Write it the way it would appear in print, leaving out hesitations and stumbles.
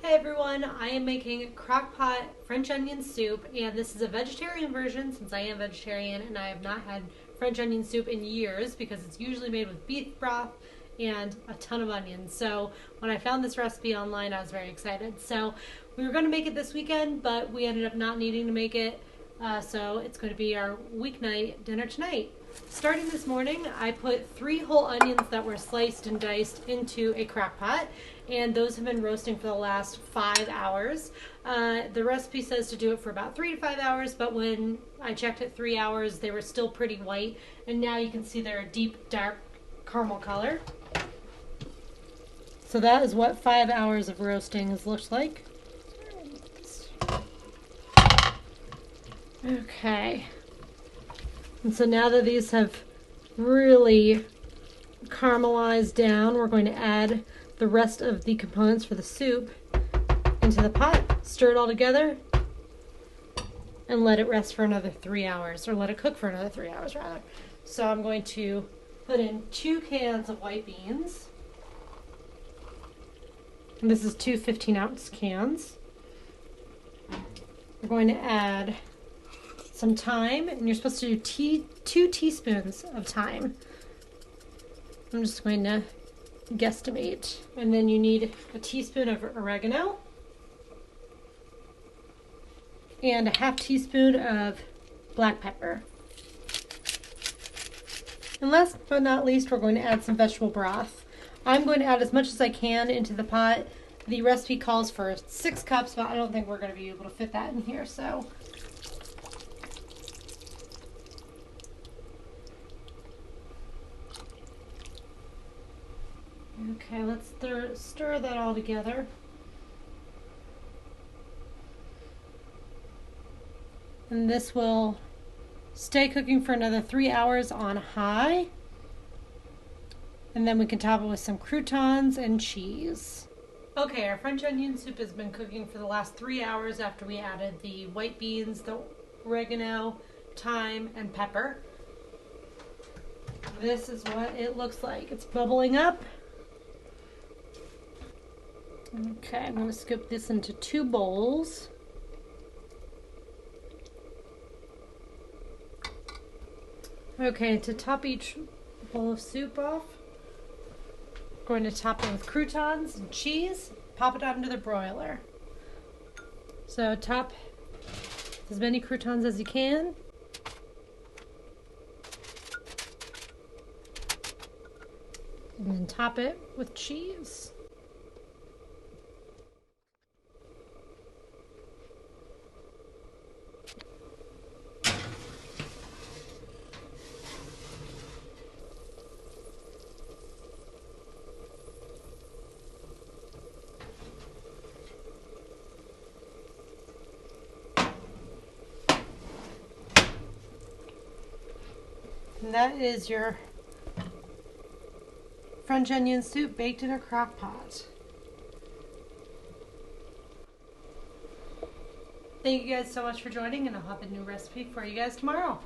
Hey everyone, I am making crock pot French onion soup, and this is a vegetarian version since I am vegetarian and I have not had French onion soup in years because it's usually made with beef broth and a ton of onions. So when I found this recipe online, I was very excited. So we were going to make it this weekend, but we ended up not needing to make it. So it's going to be our weeknight dinner tonight. Starting this morning, I put 3 whole onions that were sliced and diced into a crock pot, and those have been roasting for the last 5 hours. The recipe says to do it for about 3 to 5 hours, but when I checked at 3 hours, they were still pretty white, and now you can see they're a deep, dark caramel color. So that is what 5 hours of roasting has looked like. Okay. And so now that these have really caramelized down, we're going to add the rest of the components for the soup into the pot, stir it all together, and let it rest for another 3 hours, or let it cook for another 3 hours rather. So I'm going to put in 2 cans of white beans. And this is 2 15-ounce cans. We're going to add some thyme, and you're supposed to do 2 teaspoons of thyme. I'm just going to guesstimate. And then you need a teaspoon of oregano and a ½ teaspoon of black pepper. And last but not least, we're going to add some vegetable broth. I'm going to add as much as I can into the pot. The recipe calls for 6 cups, but I don't think we're going to be able to fit that in here, so. Okay, let's stir that all together. And this will stay cooking for another 3 hours on high. And then we can top it with some croutons and cheese. Okay, our French onion soup has been cooking for the last 3 hours after we added the white beans, the oregano, thyme, and pepper. This is what it looks like. It's bubbling up. Okay, I'm going to scoop this into 2 bowls. Okay, to top each bowl of soup off, I'm going to top it with croutons and cheese, pop it onto the broiler. So top as many croutons as you can. And then top it with cheese. And that is your French onion soup baked in a crock pot. Thank you guys so much for joining, and I'll have a new recipe for you guys tomorrow.